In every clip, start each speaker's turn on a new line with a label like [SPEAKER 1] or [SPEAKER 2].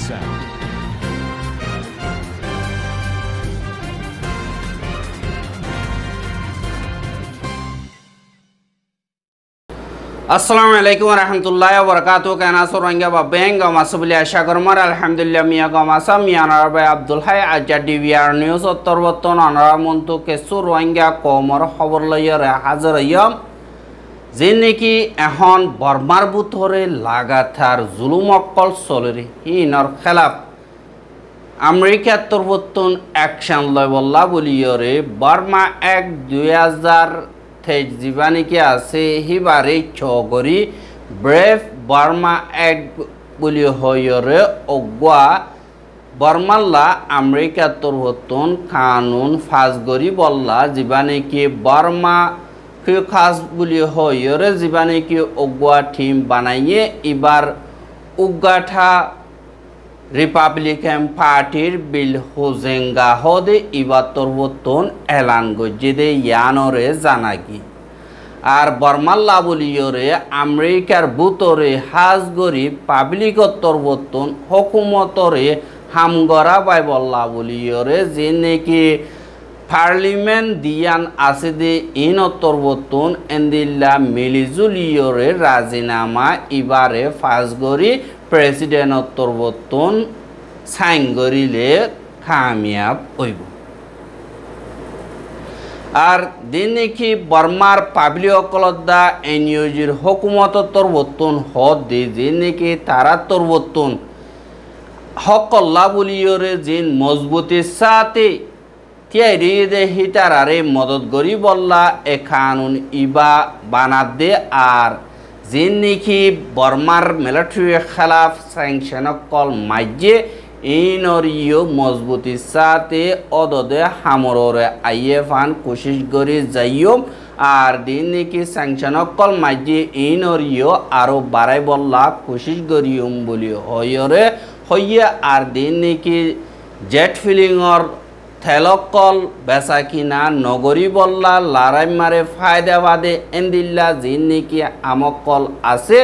[SPEAKER 1] sound.
[SPEAKER 2] Assalamualaikum warahmatullahi wabarakatuh. Kana suranga babenga masubli ashakarmar alhamdulillah miya gamasa miya narbe Abdul Hay aja DVR news ottorboton anara muntu ke suranga komor khobor liyare hazır yam jiniki ehon Burmar buthore lagatar zulum okkol solori hinor khilaf Amerika torboton action lebolla boliyore Burma Act 2000 জীবানী কি আছে হিবারে চগরি brave Burma এক বলি হয়রে অগা বর্মাল্লা America তরহতন কানুন ফাজগরি বল্লা জীবানী কি Burma কি খাস বলি হয়রে জীবানী কি অগা টিম বানাইয়ে এবার উগাঠা রিপাবলিকান পার্টির বিল হোজেঙ্গা হদে ইবার তরবতন এলান গজ্জেদে ইয়ানরে জানাগি আর বর্মাল্লা বলিয়রে আমেরিকার বুতরে হাজগরি পাবলিক তরবতন হকুমতরে হামগরা বাইবল্লা বলিয়রে যে নাকি পার্লিমেন্ট দিয়ান আছে দে ইন তরবতন এন্দিল্লা মিলিজুলিয়রে রাজিনামা ইবারে ফাজগরি প্রেসিডেন্ট তরবতন সাইন করিলে কামিয়াব হইব আর দিন নাকি বর্মার পাবলিক অকলদা এনইউজির হকুমত তরবতন হদ দি যে নাকি তারা তরবতন হকল্লা বলিয়রে জিন মজবুতির সাথে তিয়ারি দে হিতারারে মদত করি বললা এ কানুন ইবা বানাত দে আর জিন নাকি বর্মার মিলিটারি খেলাফ স্যাংশন কল মাইজে ইনরিও মজবুতির সাথে অদদে হামররে আইয়ে ফান কোশিশ করি যাইম আর দিন নাকি স্যাংশন কল মাইজে ইনরিও আরো বাড়াই বললা কোশিশ করিম বলি হয়রে হইয়া আর দিন নাকি জেট ফিলিংর থেলকল বেচা কিনা নগরী বল্লা লারাই মারে ফায়দা বাদে এন্দিল্লা জিন নাকি আমকল আছে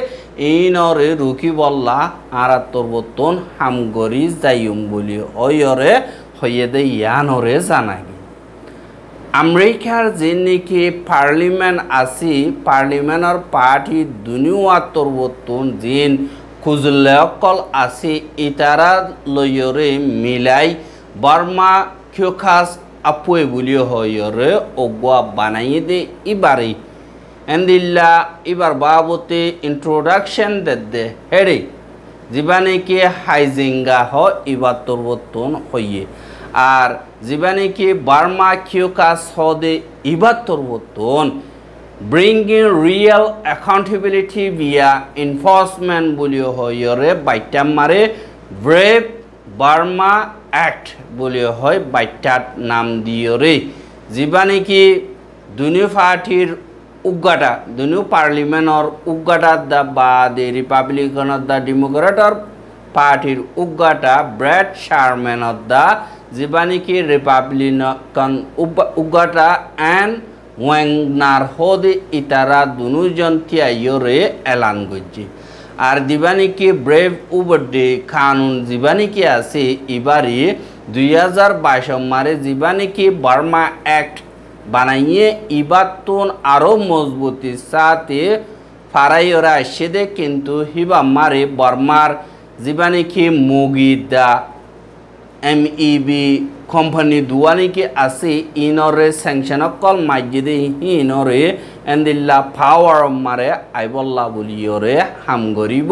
[SPEAKER 2] ইনরে রুকি বল্লা আর তরবতন হামগরি যাইম বলি হয়রে হইয়ে দে ইয়ানরে জানাগি আমেরিকার যে নাকি পার্লিমেন্ট আছে পার্লিমেন্টর পার্টি দুনিয়া তরবতন জিন খুজলে অকল আছে ইতারা লয়রে মিলাই বর্মা খাস আপুয়ে বলি হয়রে অগুয়া বানাই দে ইবারে এন্দিল্লা ইবার বাবতে ইন্ট্রোডাকশন দে হেডে জীবানে কি হাইজিঙ্গা হ ইবার তরবতন হইয়ে আর জীবানে কি বার্মা খাস হদে ইবার তরবতন bringing real accountability via enforcement বলি হয়রে বাইটা মারে ব্রেভ বার্মা অ্যাক্ট বলে হয় বাইটার নাম দিয়রে যিবা নাকি দুনিউ পার্টির উগাটা দুনিউ পার্লিমেন্টর উগাটার দা বা দে রিপাবলিকানের দা ডেমোক্রেটর পার্টির উগাটা ব্র্যাড শারম্যানের দা যিবা নাকি রিপাবলিকান উগাটা এন্ড ওয়েগনার হদে ইতারা দুজন তিয়াইরে এলান করছে আর দিবানি কি ব্রেভ উবডে কানুন জীবানি কি আছে এবারে 2022 মারে জীবানি কি বার্মা অ্যাক্ট বানাইয়ে ইবাতন আরো মজবুতির সাথে ফারাইরা আসছে দে কিন্তু হিবা মারে বার্মার জীবানি কি মুগিদা এমইবি কোম্পানি দুয়ানি কি আছে ইনরে স্যাংশন কল মাইজে ইনরে এন্দিল্লা পাওয়ার মারে আইবল্লা বলিয়রে হাম গরিব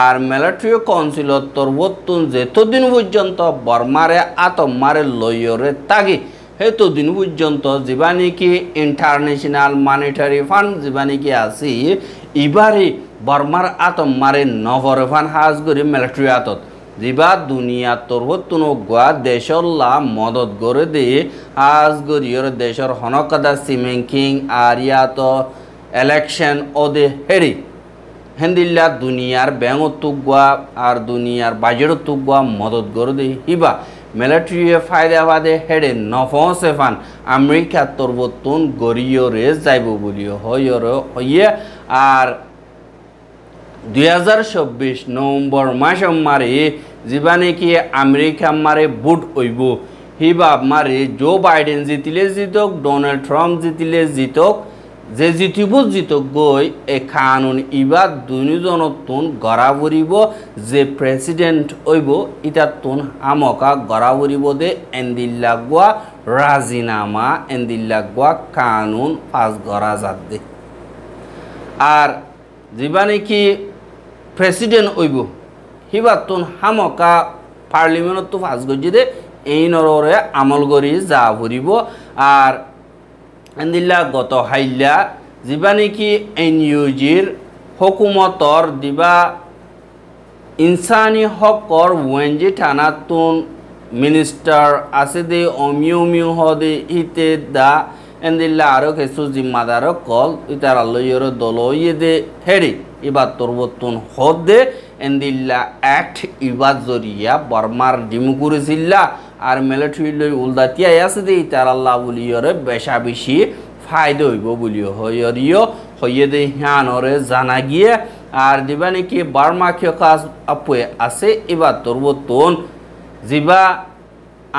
[SPEAKER 2] আর মিলিটারি কাউন্সিলত তরবতন যেতদিন পর্যন্ত বর্মারে আতম মারে লয়রে তাগি হেতদিন পর্যন্ত জীবানি কি ইন্টারন্যাশনাল মনিটারি ফান্ড জীবানি কি আছে ইবারে বর্মার আতম মারে নভরে ফান্ড হাজ গরি মিলিটারি আতত জিবা দুনিয়া তরবতন গোয়া দেশল্লা মদত করে দে আজ গরিয়র দেশর হনকদা সিমেঙ্কিং আর ইয়াত ইলেকশন ওদে হেরি হেন্দিল্লা দুনিয়ার ব্যাঙ্গ তুগুয়া আর দুনিয়ার বাজেট তুগুয়া মদত করে দে হিবা মিলিটারি ফায়দা বাদে হেডে নফসে ফান আমেরিকা তরবতন গরিয়রে যাইব বলি হয়রে হইয়ে আর 2024 নভেম্বর মাসে মারে যিবা নেকি আমেরিকা মারে বুট হইব হিবা মারে জো বাইডেন জিতিলে জিতক ডোনাল্ড ট্রাম্প জিতিলে জিতক যে জিতিব জিতক গই এ কানুন ইবা দুইজনতুন গড়া ভরিব যে প্রেসিডেন্ট হইব ইতাতুন আমকা গড়া ভরিব দে এন্দিল্লাগুয়া রাজিনামা এন্দিল্লাগুয়া কানুন পাস গড়া যাত দে আর যিবা নাকি প্রেসিডেন্ট হইব হিবাতুন হামকা পার্লিমেন্টত পাস গজি দে এই নররে আমল করি যা ভরিব আর এন্দিল্লা গত হাইল্লা যিবা নাকি এনইউজির হুকুমতর দিবা ইনসানি হকর ওয়েনজি থানাতুন মিনিস্টার আছে দে অমিউ হদে হিতে দা এন্দিল্লা আরো কিছু জিম্মাদার কল ইতার আল্লাহর দলইয়ে দে হেরি ইবাদ তরবতুন হদ দে এন্দিল্লা অ্যাক্ট ইবাদ জরিয়া বর্মার ডিমুকুরিছিল্লা আর মিলিটারি লই উলদাতিয়া আছে দে ইতার আল্লাহ বলিয়রে বেশা বেশি ফায়দা হইব বলিও হইয়রিও হইয়ে দে হিয়ানরে জানা গিয়ে আর দিবা নাকি বার্মাখীয় কাজ আপে আছে ইবাদ তরবতুন জিবা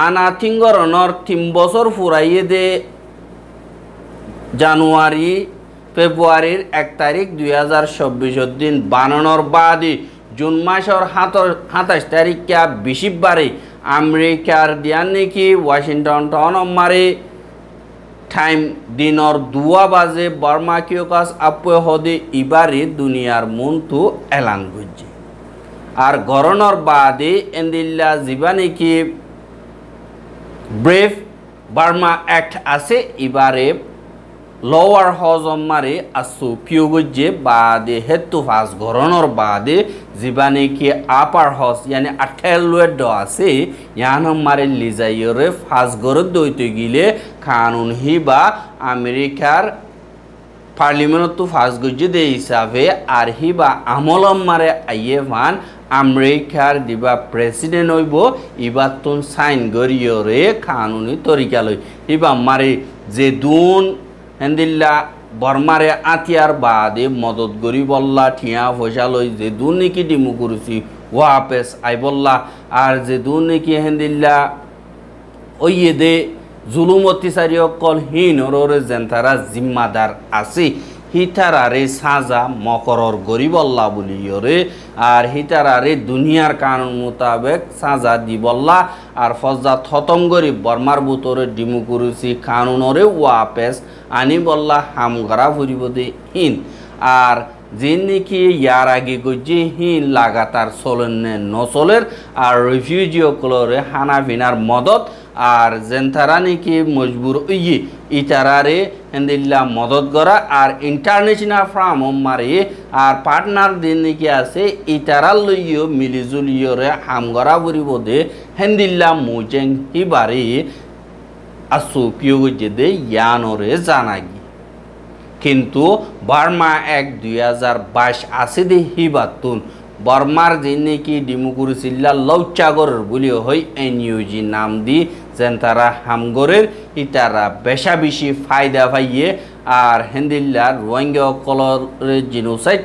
[SPEAKER 2] আনা তিঙ্গরনর 3 বছর ফুরাইয়ে দে জানুয়ারি ফেব্রুয়ারির 1 তারিখ 2024 দিন বানানোর বাদে জুন মাসের 27 তারিখ কে বিশিবারে আমেরিকার দিয়ান নাকি ওয়াশিংটন টাউন মারে টাইম দিনর 2 বাজে বার্মাখীয় কাজ আপে হদে ইবারে দুনিয়ার মন্তু এলান করছে আর গরনর বাদে এন্দিল্লা জিবা নাকি ব্রেভ বার্মা অ্যাক্ট আছে ইবারে লোয়ার হাউস মারে আসু পিওগজে বাদে হেতু ফাস গরনর বাদে জিবা নাকি আপার হাউস ইয়ানি 18 আছে ইয়ান মারে লিজাইরে ফাস গরদ দইতে গিলে কানুন হিবা আমেরিকার পার্লিমেন্ট ফাস গজে দে হিসাবে আর হিবা আমলম মারে আইয়ে ফান আমেরিকার দিবা প্রেসিডেন্ট হইব ইবাতুন সাইন গরিয়রে কানুনি তরিকা লই হিবা মারে যে দুন হেন্দিল্লা বর্মারে আতিয়ার বাদে মদত গরি বল্লা ঠিয়া পয়সা লই যে দুন নাকি ডিমু করছি ওয়াপেস আই বল্লা আর যে দুন নাকি হেন্দিল্লা ওইয়ে দে জুলুম অত্যাচারী অকল হিনরে জেন্তারা জিম্মাদার আছে হিতারারে সাজা মকরর গরিবল্লা বলিয়রে আর হিতারারে দুনিয়ার কানুন মোতাবেক সাজা দিবল্লা আর ফজা খতম গরি বর্মার বুতরে ডিমু করুছি কানুনরে ওয়াপেস আনি বল্লা হামগরা ফুরিব দে হিন আর যে নাকি ইয়ার আগে গজি হিন লাগাতার চলেন নচলের আর রিফিউজি অকলরে হানা ভিনার মদত আর জেন্তারা নাকি মজবুর ইয়ে ইতারারে হেন্দিল্লা মদত করা আর ইন্টারন্যাশনাল ফার্ম মারে আর পার্টনার দিন নাকি আছে ইতারা লইও মিলিজুলিয়রে হামগরা বরিব দে হেন্দিল্লা মুজেং হিবারে আসু পিওগজে দে ইয়ানরে জানাগি কিন্তু বার্মা এক 2022 আছে দে হিবাতুন বর্মার যে নাকি ডিমুকুরিছিল্লা লৌচাগরের বলি হই এনইউজি নাম দি যেন তারা হামগরের ইতারা বেশা বেশি ফায়দা পাইয়ে আর হেন্দিল্লার রোহিঙ্গা অকলের জিনোসাইড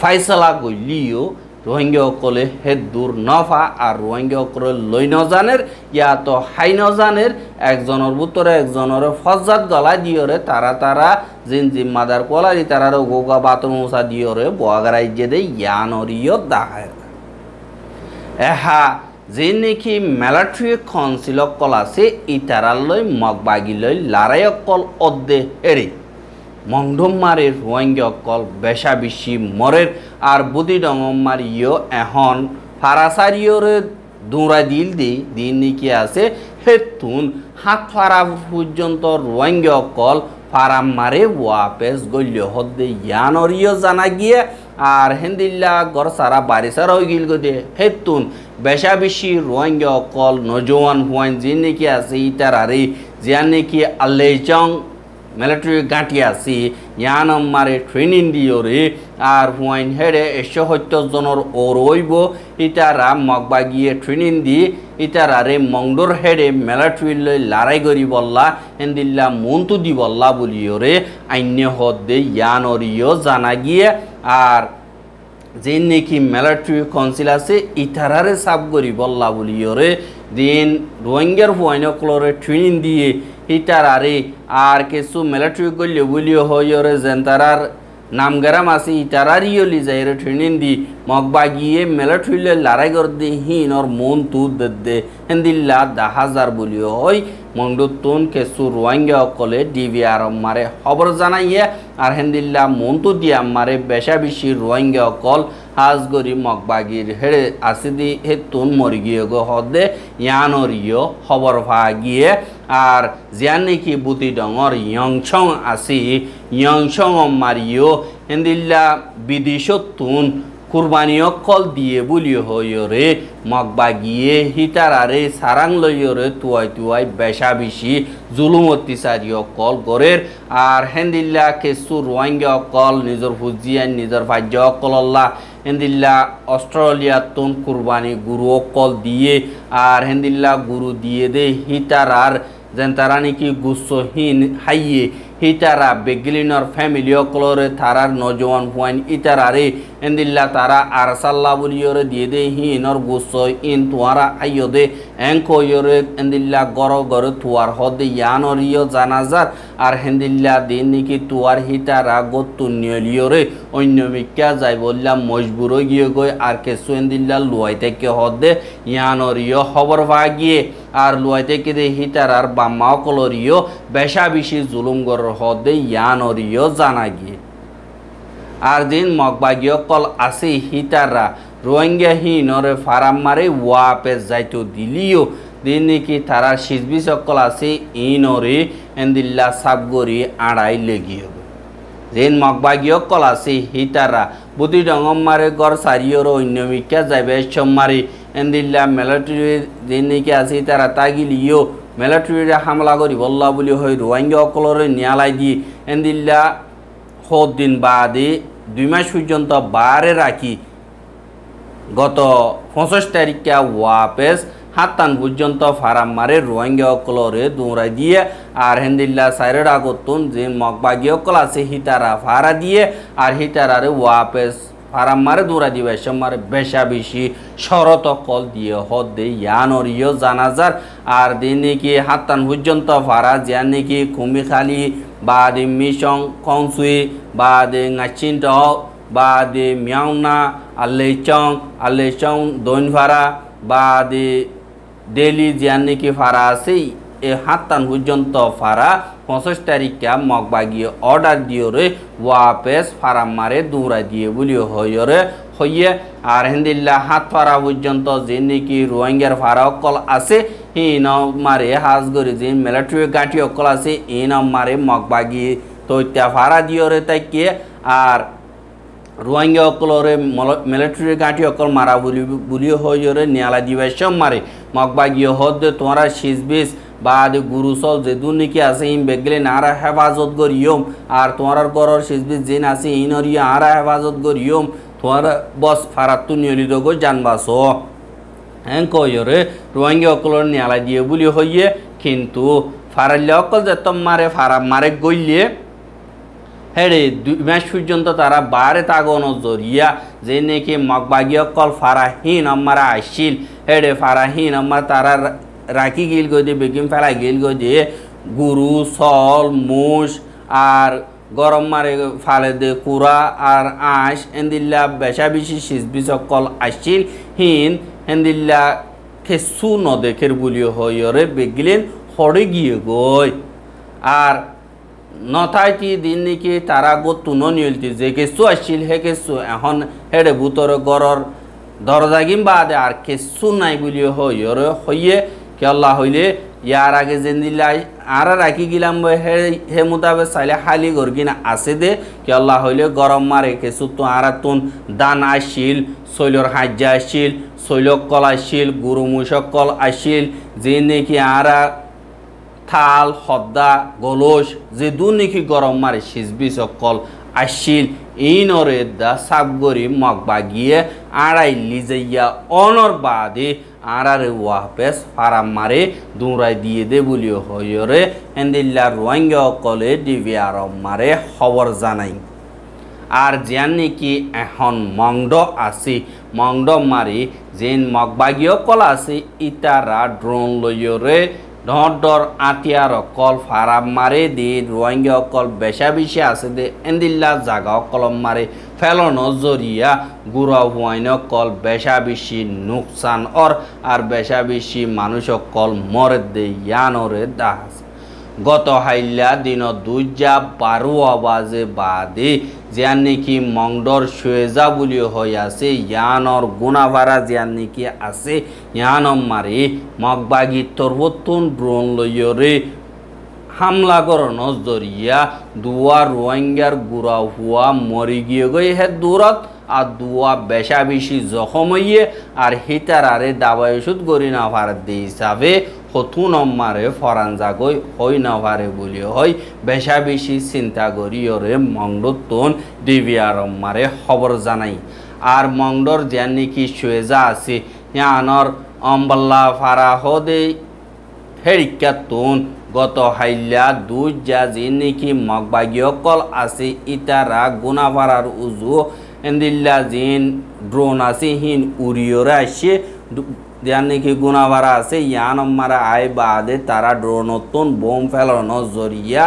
[SPEAKER 2] ফাইসলা গলিও রোহিঙ্গা অকলে হে দূর নফা আর রোহিঙ্গা অকলে লই নজানের ইয়া তো হাই নজানের একজনের ভিতরে একজনের ফজ্জাত গলা দিয়রে তারা জিন জিম্মাদার কলারি তারারও গোগা বাথরুম মুসা দিয়রে বোয়াগারাই যে দে ইয়ানরিও দাহায় এহা যে নাকি মিলিটারি কাউন্সিল কল আছে ইতারালই মগবাগিলই লারাই কল অদ্দে হেরে মংডম মারে রোহিঙ্গা কল বেশা বেশি মরের আর বুদি ডঙম মারিও এখন ফারাসারিওরে দৌড়া দিল দিন নাকি আছে হেতুন হাত ফারা পর্যন্ত রোহিঙ্গা কল ফারাম মারে ওয়াপেস গল্য হদ্দে ইয়ানরিও জানা গিয়ে আর হেন্দিল্লা গর সারা বাড়ি সারা হয়ে গিল গদে হেতুন বেশা বেশি রোহিঙ্গা কল নজওয়ান হুয়াইন যে নাকি আছে ইতার আরে জিয়ান নাকি আল্লেজং মিলিটারি গাঁটি আছি ইয়ান মারে ট্রেনিং দিয়রে আর হুয়াইন হেডে 170 জনের ওরইব ইতারা মগবা গিয়ে ট্রেনিং দি ইতারারে মংডোর হেডে মিলিটারি লই লড়াই করি বললা হেন্দিল্লা মন্তু দি বললা বলিয়রে আইন্য হদ্দে ইয়ানরিও জানা গিয়ে আর যে নাকি মিলিটারি কাউন্সিল আছে ইতারারে সাব করি বল্লা বলিওরে দিন রোহিঙ্গার হুয়াইনকলরে ট্রেনিং দিয়ে ইতারারে আর কিছু মিলিটারি করলে বলিও হইরে যেন তারার নামগারাম আছে ইতারারিও লি যাইরে ট্রেনিং দি মগবা গিয়ে মিলিটারিলে লড়াই কর দি হিনর মন তু দে হেন্দিল্লা 10,000 বলিও হয় মন্ডুতুন কেসু রোহিঙ্গা অকলে ডিবিআর মারে খবর জানাইয়ে আর হেন্দিল্লা মন তু দিয়া মারে বেশা বেশি রোহিঙ্গা অকল হাজগরি মগবাগির হেড়ে আসিদি হেতুন মরি গিয়ে গো হদে ইয়ানরিও খবর ভা গিয়ে আর জিয়ান নাকি বুতি ডঙর ইয়ংছং আসি ইয়ংছং মারিও হেন্দিল্লা বিদেশতুন কুরবানি অকল দিয়ে বলিও হইরে মগবা গিয়ে হিতারারে সারাং লইরে তুয়াই তুয়াই বেশা বেশি জুলুম অত্যাচারী অকল গরের আর হেন্দিল্লা কেসু রোহিঙ্গা অকল নিজের হুজিয়ান নিজের ভাজ্য অকল আল্লাহ হেন্দিল্লা অস্ট্রেলিয়া তুন কুরবানি গুরু অকল দিয়ে আর হেন্দিল্লা গুরু দিয়ে দে হিতারার যেন তারা নাকি গুচ্ছহীন হাইয়ে হিতারা বেগলিনর ফ্যামিলি অকলরে তারার নজওয়ান হুয়াইন ইতারারে এন্দিল্লা তারা আরসাল্লা বলিয়রে দিয়ে দে হিনর গুচ্ছ ইন তুয়ারা আইয় দে এঙ্কয়রে এন্দিল্লা গর গর তুয়ার হদে ইয়ানরিয় জানাজার আর হেন্দিল্লা দিন নাকি তুয়ার হিতারা গতুনিয়লিয়রে অন্য মিক্কা যাই বললাম মজবুর গিয়ে গই আর কেসু এন্দিল্লা লুয়াই থেকে হদে ইয়ানরিয় খবর ভাগিয়ে আর লুয়াই থেকে দে হিতারার বাম্মা অকলরিও বেশা বেশি জুলুম গর হদে ইয়ানরিও জানা গিয়ে আর দিন মগবাগীয় কল আছে হিতাররা রোহিঙ্গা হিনরে ফারাম মারে ওয়াপে যাইতো দিলিও দিন নাকি তারা সিজবি সকল আছে ইনরে এন্দিল্লা সাবগরি আড়াই লেগিয়ে যেন মগবাগীয় কল আছে হিতাররা বুদ্ধি ডঙ্গম মারে গড় সারিওর অন্যমিকা যাইবে মারি এন্দিল্লা মিলিটারি দিন নাকি আছে তারা তাগিলিও মিলিটারিরা হামলা করি বল্লা বলি হয় রোহিঙ্গা অকলরে নিয়ালাই দি এন্দিল্লা দিন বাদে 2 মাস পর্যন্ত বারে রাখি গত 25 তারিখে ওয়াপেস হাতান পর্যন্ত ফারাম মারে রোহিঙ্গা অকলরে দৌড়াই দিয়ে আর হেন্দিল্লা সাইরের আগতুন যে মগবাগী অকল আছে হিতারা ফারা দিয়ে আর হিতারারে ওয়াপেস ফারাম মারে দৌড়া দিবে মারে বেশা বেশি শরত কল দিয়ে হদে ইয়ানরিও জানাজার আর দিন নাকি হাতান পর্যন্ত ফারা জিয়ান নাকি কুমিখালি বা দে মিশং কংসুই বা দে ngaচিন্ত বা দে মিয়াউনা আলেচং দইনভারা বা দে দিল্লি জিয়ান নাকি ফারা আছে এ হাতান পর্যন্ত ফারা 25 তারিখে মগবাগী অর্ডার দিওরে ওয়াপেস ফারাম মারে দৌড়া দিয়ে বলিও হইরে হইয়ে আর হেন্দিল্লা হাত ফারা পর্যন্ত যে নাকি রোহিঙ্গার ফারা অকল আছে ইন মারে হাজগরি যে মিলিটারি গাঁটি অকল আছে ইন মারে মগবাগী তৈত্যা ফারা দিওরে তাইকে আর রোহিঙ্গা অকলরে মিলিটারি গাঁটি অকল মারা বলিও হইরে নিয়ালা দিবে মারে মগবাগী হদ তোমরা সিজবিস বাদ গুরুসল যে দুর্নীতি আছে ইন বেগলে নারা হেফাজত করিয়ম আর তোমার গরর সিজবিস যেন আছে ইনরিয়া আরা হেফাজত করিয়ম তোমার বস ফারাতু নিয়লিত গো জানবাস হ্যাঁ কয়রে রোহিঙ্গা অকলর নিয়ালা দিয়ে বলি হইয়ে কিন্তু ফারাল্লে অকল যে মারে ফারা মারে গইলে হেড়ে 2 মাস পর্যন্ত তারা বারে তাগন জরিয়া যে নাকি মগবাগী অকল ফারাহীন আমারা আসিল হেড়ে ফারাহীন আমার তারা রাখি গিল গো দিয়ে বেগিম ফেলা গিল গো দিয়ে গুরু সল মুস আর গরম মারে ফালে দে কুড়া আর আঁশ এন্দিল্লা বেশা বেশি সিজবি সকল আসিল হিন এন্দিল্লা খেসু নদেখের বলিও হইরে বেগিলেন হরে গিয়ে গই আর নথাইটি দিন নাকি তারা গতুন নিয়লতি যে কেসু আসছিল হে কেসু এখন হেড়ে ভূতর গরর দরজা বাদে আর কেসু নাই বলিও হইরে হইয়ে কে আল্লাহ হইলে ইয়ার আগে যেন দিলাই আর রাখি গেলাম হে মোতাবেক চাইলে খালি ঘর কিনা আছে দে কে আল্লাহ হইলে গরম মারে কেসু তো আর তুন দান আসিল শৈলর হাজ্যা আসিল শৈলক কল আসিল গুরু মুসকল আসিল যে নাকি আর থাল হদ্দা গলস যে দু নাকি গরম মারে সিজবি সকল আসিল ইনরে দা সাবগরি মগবাগিয়ে আড়াইলি যাইয়া অনর বাদে আরারে ওয়াপেস ফারাম মারে দৌড়াই দিয়ে দে বলিও হইরে এন্দিল্লা রোহিঙ্গা অকলে ডিবিআর মারে খবর জানাই আর জিয়ান নেকি এখন মংড আছে মংড মারি যেন মগবাগীয় কল আছে ইতারা ড্রোন লইয়রে ডর আতিয়ার অকল ফারাম মারে দি রোহিঙ্গা অকল বেশা বেশি আছে দে এন্দিল্লা জাগা কলম মারে ফেলনো জরিয়া গুড়া হুয়াইন অকল বেশা বেশি নুকসান আর বেশা বেশি মানুষ অকল মরে দে ইয়ানরে দাস গত হাইলা দিন 2012 বাজে বাদে জিয়ান নেকি মংডর সুয়েজা বলি হয়ে আছে ইয়ানর গুণাভাড়া জিয়ান নেকি আছে ইয়ানম মারি মগবাগি তরবতুন ড্রোন লইয়রে হামলা করানো জরিয়া দুয়া রোহিঙ্গার গুড়া হুয়া মরি গিয়ে গই হে দূরত আর দুয়া বেশা বেশি জখম হইয়ে আর হিতার আরে দাবাই ওষুধ গড়ি না ভারত দিয়ে হিসাবে হতুন মারে ফরাঞ্জা গই হই না ভারে বলি হয় বেশা বেশি চিন্তা করি ওরে মংডতুন ডিবিআর মারে খবর জানাই আর মংডর যে নাকি সুয়েজা আছে ইয়ানর অম্বল্লা ফারা হদে হেরিকাতুন গত হাইলা দুজা যে নাকি মগবাগীয় কল আছে ইতারা গুণাভাড়ার উজু এন্দিল্লা জিন ড্রোন আছে হিন উড়িয়রে আসে যার নাকি গুণাভাড়া আছে ইয়ান মারা আয় বাদে তারা ড্রোনতন বোম ফেলানো জরিয়া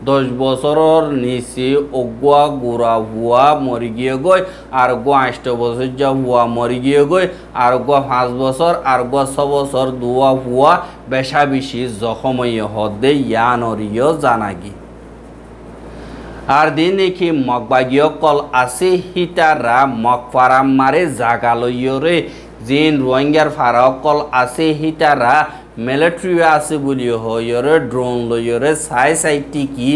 [SPEAKER 2] 10 বছরের নিচে অগুয়া গুড়া হুয়া মরি গিয়ে গই আর গো 8 বছর যা হুয়া মরি গিয়ে গই আর গো 5 বছর আর গো 6 বছর দুয়া হুয়া বেশা বেশি জখম হদে ইয়ানরিও জানাগি আর দিন নাকি মগবাগীয় কল আছে হিতারা মগ ফারাম মারে জাগা লইয়রে জিন রোহিঙ্গার ফারা কল আছে হিতারা মিলিটারি আছে বলি হইরে ড্রোন লইরে সাই টিকি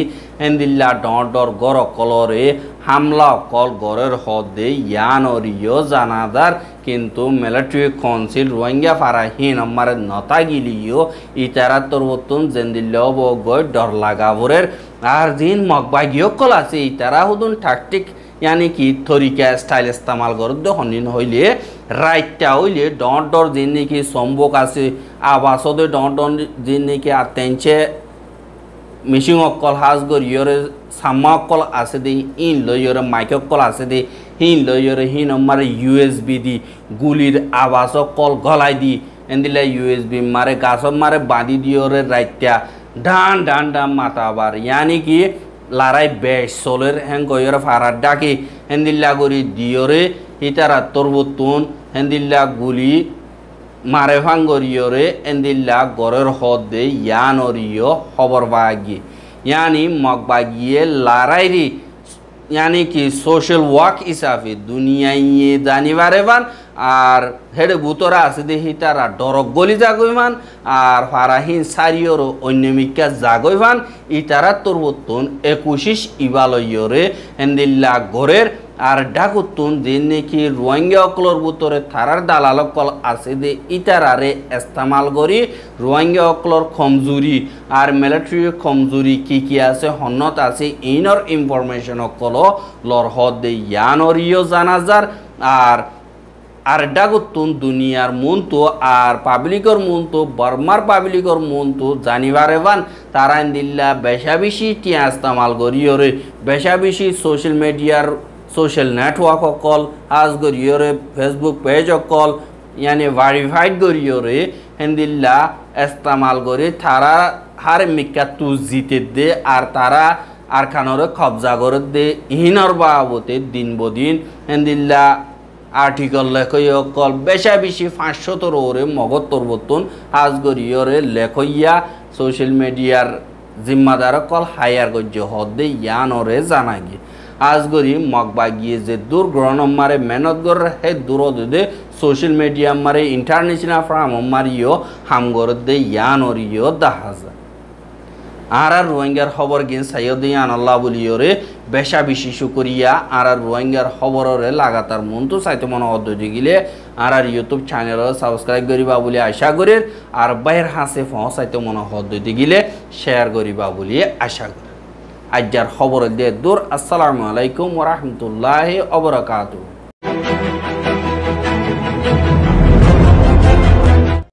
[SPEAKER 2] এন্দিল্লা ডর গর কলরে হামলা কল গরের হদে ইয়ানরিও জানাদার কিন্তু মিলিটারি কাউন্সিল রোহিঙ্গা ফারা হিন আমার নতা গিলিও ইতারা তরবতুন জেন্দিল্লাও বগয় ডর লাগাবরের আর দিন মগবাগীয় কল আছে ইতারা হুদুন টাকটিক यानी कि तरीका स्टाइल इस्तेमाल कर दो हनिन हইলে রাইটটা হইলে ডর দিন নাকি সম্ভব আছে আবাস দে ডর দিন নাকি আতেনচে মিশিং অকল হাজ গরিয়রে সামা অকল আছে দে ইন লইয়রে মাইক অকল আছে দে হিন লইয়রে হিন মারে ইউএসবি দি গুলির আবাস অকল গলাই দি এন্দিলা ইউএসবি মারে গাছ মারে বাঁধি দিয়রে রাইটটা ডান ডান ডান মাতাবার यानी कि লারাই বেশ সোলের হ্যাং গয়র ফারার ডাকি হেন্দিল্লা গরি দিয়রে হিতারা তরবতুন হেন্দিল্লা গুলি মারে ভাঙ্গরিয়রে এন্দিল্লা গরের হদে ইয়ানরিয় খবর বাগি यानी মগবাগিয়ে লারাইরি यानी कि सोशल वर्क হিসাবে দুনিয়ায় জানিবারে বান আর হেডে বুতরা আছে দেখি তারা ডরক গলি জাগইমান আর ফারাহিন সারিয়র অন্যমিকা জাগইমান ইতারা তরবতুন 21 ইবালয়রে এন্দিল্লা গরের আর ডাকুতুন যে নাকি রোহিঙ্গা অকলর বুতরে থারার দালাল অকল আছে দে ইতারারে ইস্তেমাল করি রোহিঙ্গা অকলর কমজুরি আর মিলিটারি কমজুরি কি আছে হন্নত আছে ইনর ইনফরমেশন অকল লর হদে ইয়ানরিও জানাজার আর ডাকুতুন দুনিয়ার মনতো আর পাবলিকর মনতো বর্মার পাবলিকর মনতো জানিবারে বান তারা ইন্দিল্লা বেশা বেশি টিয়া ইস্তেমাল করিয়রে বেশা বেশি সোশ্যাল মিডিয়ার सोशल नेटवर्क कॉल आज गरियोरे फेसबुक पेज कॉल यानी वेरीफाइड गरियोरे हिंदिल्ला इस्तेमाल करी थारा हर मिक्का तू जीते दे और तारा আর খানরে কবজা করে দে ইহিনর বাবতে দিন বদিন হিন্দিল্লা আর্টিকেল লেখইয়া কল বেশা বেশি 500 ওরে মগত তরবতুন আজ গরিয়রে লেখইয়া সোশ্যাল মিডিয়ার জিম্মাদার কল হায়ার গজ্য হদে ইয়ানরে জানাগি आज गरी मगबागिए जे दूर ग्रहण मारे मेहनत कर हे दूर दे सोशल मीडिया मारे इंटरनेशनल फ्राम मारियो हाम कर दे यान ओरियो दाहाजा আর রোহিঙ্গার খবর গিন সাইয়দে ইয়ান আল্লাহ বলিওরে বেশা বেশি শুকরিয়া আর রোহিঙ্গার খবররে লাগাতার মন তো চাইতে মনে অদ্দে গিলে আর ইউটিউব চ্যানেল সাবস্ক্রাইব করিবা বলি আশা করি আর বাইর হাসে পৌঁছাইতে মনে অদ্দে গিলে শেয়ার করিবা বলি আশা করি আজকের খবর দিয়ে দূর আসসালামু আলাইকুম ওয়া রাহমাতুল্লাহি ওয়া বারাকাতুহু।